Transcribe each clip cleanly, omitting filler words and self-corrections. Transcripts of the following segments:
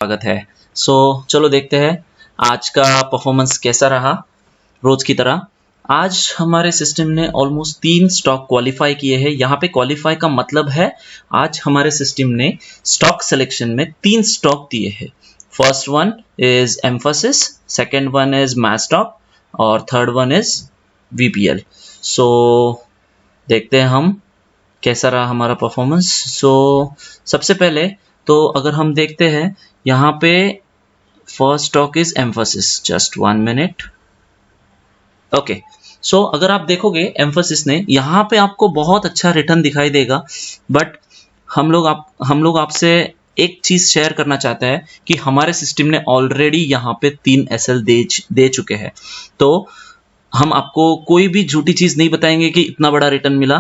स्वागत है। चलो देखते हैं आज का परफॉर्मेंस कैसा रहा। रोज की तरह आज हमारे सिस्टम ने ऑलमोस्ट 3 स्टॉक क्वालिफाई किए हैं। यहाँ पे क्वालिफाई का मतलब है आज हमारे सिस्टम ने स्टॉक सिलेक्शन में 3 स्टॉक दिए हैं। First one is Mphasis, second one is Mastek और थर्ड वन इज वीपीएल। देखते हैं हम कैसा रहा हमारा परफॉर्मेंस। सबसे पहले तो अगर हम देखते हैं यहाँ पे first stock is emphasis. Just 1 minute. Okay, अगर आप देखोगे एम्फोसिस ने यहाँ पे आपको बहुत अच्छा रिटर्न दिखाई देगा, बट हम लोग आपसे एक चीज शेयर करना चाहते हैं कि हमारे सिस्टम ने ऑलरेडी यहाँ पे 3 एसएल दे चुके हैं। तो हम आपको कोई भी झूठी चीज नहीं बताएंगे कि इतना बड़ा रिटर्न मिला।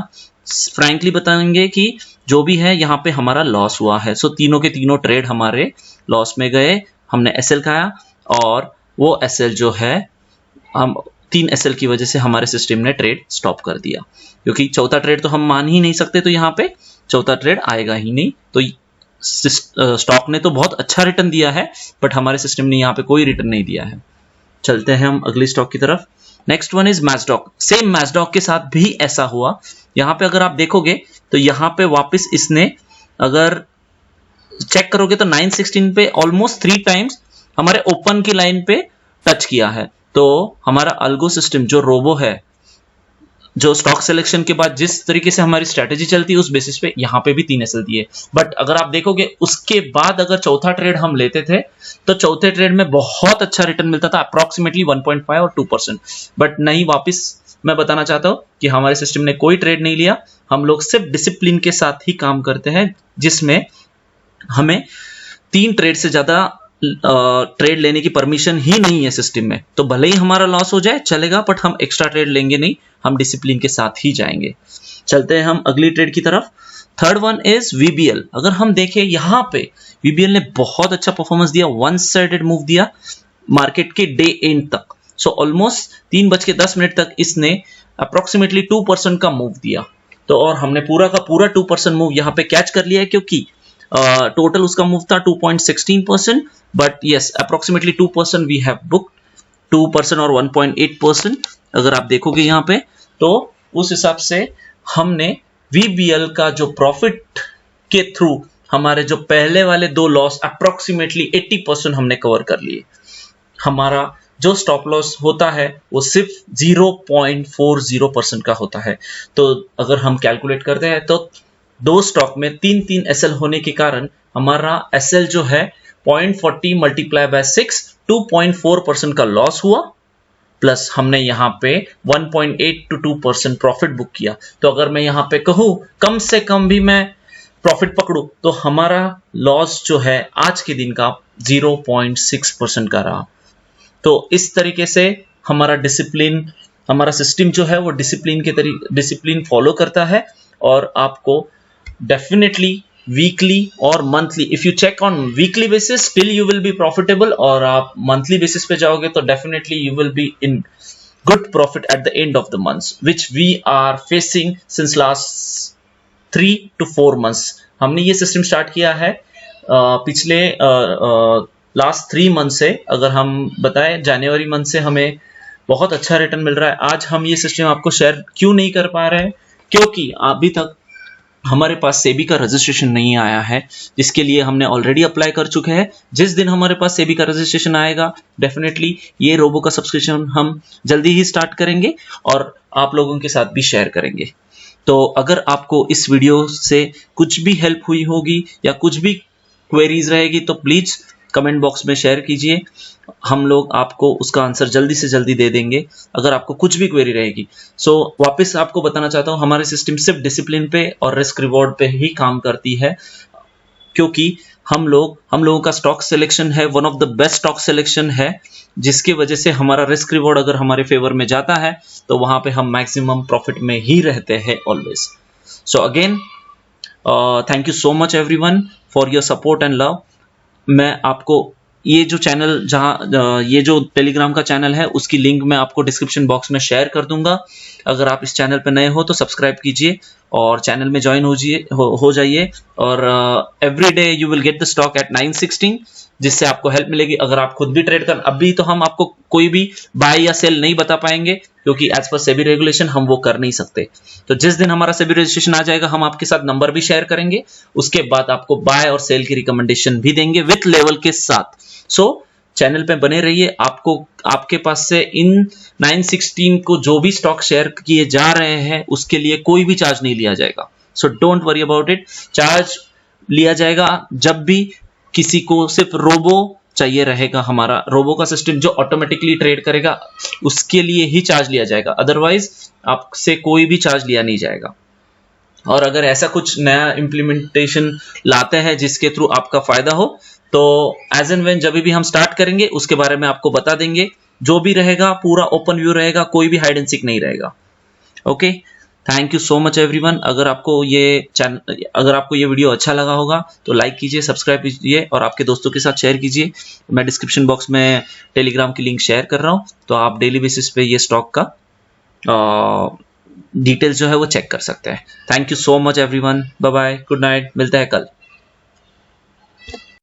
फ्रैंकली बताएंगे कि जो भी है यहाँ पे हमारा लॉस हुआ है। तीनों के तीनों ट्रेड हमारे लॉस में गए। हमने एसएल खाया और वो एसएल जो है हम 3 एसएल की वजह से हमारे सिस्टम ने ट्रेड स्टॉप कर दिया, क्योंकि चौथा ट्रेड तो हम मान ही नहीं सकते। तो यहाँ पे चौथा ट्रेड आएगा ही नहीं। तो स्टॉक ने तो बहुत अच्छा रिटर्न दिया है, बट हमारे सिस्टम ने यहाँ पे कोई रिटर्न नहीं दिया है। चलते हैं हम अगली स्टॉक की तरफ। Next one is Mastek. Same Mastek के साथ भी ऐसा हुआ। यहाँ पे अगर आप देखोगे तो यहाँ पे वापस इसने अगर चेक करोगे तो 916 पे ऑलमोस्ट 3 टाइम्स हमारे ओपन की लाइन पे टच किया है। तो हमारा अल्गो सिस्टम जो रोबो है, जो स्टॉक सिलेक्शन के बाद जिस तरीके से हमारी स्ट्रेटेजी चलती है उस बेसिस पे यहाँ पे भी 3 एसएल दिए। बट अगर आप देखोगे उसके बाद अगर चौथा ट्रेड हम लेते थे तो चौथे ट्रेड में बहुत अच्छा रिटर्न मिलता था, अप्रोक्सीमेटली 1.5 और 2%। बट नहीं, वापस मैं बताना चाहता हूं कि हमारे सिस्टम ने कोई ट्रेड नहीं लिया। हम लोग सिर्फ डिसिप्लिन के साथ ही काम करते हैं, जिसमें हमें 3 ट्रेड से ज्यादा ट्रेड लेने की परमिशन ही नहीं है सिस्टम में। तो भले ही हमारा लॉस हो जाए चलेगा, बट हम एक्स्ट्रा ट्रेड लेंगे नहीं, हम डिसिप्लिन के साथ ही जाएंगे। चलते हैं हम अगली ट्रेड की तरफ। Third one is VBL. अगर हम देखें यहाँ पे वीबीएल ने बहुत अच्छा परफॉर्मेंस दिया, 1 साइडेड मूव दिया मार्केट के डे एंड तक। ऑलमोस्ट 3:10 तक इसने अप्रोक्सीमेटली 2% का मूव दिया। तो और हमने पूरा का पूरा 2% मूव यहाँ पे कैच कर लिया है, क्योंकि टोटल उसका मूव था 2.16%, but yes approximately 2% we have booked, 2% और 1.8%। अगर आप देखोगे यहाँ पे तो उस हिसाब से हमने वीबीएल का जो प्रॉफिट के थ्रू हमारे जो पहले वाले 2 लॉस अप्रोक्सीमेटली 80% हमने कवर कर लिए। हमारा जो स्टॉप लॉस होता है वो सिर्फ 0.40% का होता है। तो अगर हम कैलकुलेट करते हैं तो 2 स्टॉक में 3 एसएल होने के कारण हमारा एसएल जो है 0.40 मल्टीप्लाई बाय 6, 2.4% का लॉस हुआ, प्लस हमने यहाँ पे 1.8 to 2% प्रॉफिट बुक किया। तो अगर मैं यहाँ पे कहूँ कम से कम भी मैं प्रॉफिट पकड़ू तो हमारा लॉस जो है आज के दिन का 0.6% का रहा। तो इस तरीके से हमारा डिसिप्लिन, हमारा सिस्टम जो है वो डिसिप्लिन फॉलो करता है। और आपको डेफिनेटली वीकली और monthly, if you check on weekly basis still you will be profitable, और आप मंथली बेसिस पे जाओगे तो definitely you will be in good profit at the end of the month, which we are facing since last 3 to 4 months। हमने ये system start किया है पिछले लास्ट 3 मंथ से। अगर हम बताएं जनवरी मंथ से हमें बहुत अच्छा रिटर्न मिल रहा है। आज हम ये सिस्टम आपको शेयर क्यों नहीं कर पा रहे हैं, क्योंकि अभी तक हमारे पास सेबी का रजिस्ट्रेशन नहीं आया है, जिसके लिए हमने ऑलरेडी अप्लाई कर चुके हैं। जिस दिन हमारे पास सेबी का रजिस्ट्रेशन आएगा डेफिनेटली ये रोबो का सब्सक्रिप्शन हम जल्दी ही स्टार्ट करेंगे और आप लोगों के साथ भी शेयर करेंगे। तो अगर आपको इस वीडियो से कुछ भी हेल्प हुई होगी या कुछ भी क्वेरीज रहेगी तो प्लीज कमेंट बॉक्स में शेयर कीजिए। हम लोग आपको उसका आंसर जल्दी से जल्दी दे देंगे अगर आपको कुछ भी क्वेरी रहेगी। वापस आपको बताना चाहता हूँ हमारी सिस्टम सिर्फ डिसिप्लिन पे और रिस्क रिवॉर्ड पे ही काम करती है, क्योंकि हम लोगों का स्टॉक सिलेक्शन है one of the best stock selection है, जिसकी वजह से हमारा रिस्क रिवॉर्ड अगर हमारे फेवर में जाता है तो वहां पे हम मैक्सिमम प्रॉफिट में ही रहते हैं always. Again thank you so much everyone for your support and love. मैं आपको ये जो चैनल ये जो टेलीग्राम का चैनल है उसकी लिंक मैं आपको डिस्क्रिप्शन बॉक्स में शेयर कर दूंगा। अगर आप इस चैनल पर नए हो तो सब्सक्राइब कीजिए और चैनल में ज्वाइन हो जाइए और every day you will get the stock at 9:16 जिससे आपको हेल्प मिलेगी अगर आप खुद भी ट्रेड कर। अभी तो हम आपको कोई भी बाय या सेल नहीं बता पाएंगे क्योंकि एज पर सेबी रेगुलेशन हम वो कर नहीं सकते। तो जिस दिन हमारा सेबी रजिस्ट्रेशन आ जाएगा हम आपके साथ नंबर भी शेयर करेंगे, उसके बाद आपको बाय और सेल की रिकमेंडेशन भी देंगे विथ लेवल के साथ। सो चैनल पे बने रहिए। आपको आपके पास से इन 916 को जो भी स्टॉक शेयर किए जा रहे हैं उसके लिए कोई भी चार्ज नहीं लिया जाएगा। So don't worry about it. Charge लिया जाएगा जब भी किसी को सिर्फ रोबो चाहिए रहेगा, हमारा रोबो का सिस्टम जो ऑटोमेटिकली ट्रेड करेगा उसके लिए ही चार्ज लिया जाएगा, अदरवाइज आपसे कोई भी चार्ज लिया नहीं जाएगा। और अगर ऐसा कुछ नया इंप्लीमेंटेशन लाते हैं जिसके थ्रू आपका फायदा हो तो एज एंड व्हेन जब भी हम स्टार्ट करेंगे उसके बारे में आपको बता देंगे। जो भी रहेगा पूरा ओपन व्यू रहेगा, कोई भी हाइड एंड सीक नहीं रहेगा। Okay, thank you so much everyone. अगर आपको ये वीडियो अच्छा लगा होगा तो लाइक कीजिए, सब्सक्राइब कीजिए और आपके दोस्तों के साथ शेयर कीजिए। मैं डिस्क्रिप्शन बॉक्स में टेलीग्राम की लिंक शेयर कर रहा हूं, तो आप डेली बेसिस पे ये स्टॉक का डिटेल्स जो है वो चेक कर सकते हैं। Thank you so much everyone, bye bye, good night, मिलते हैं कल।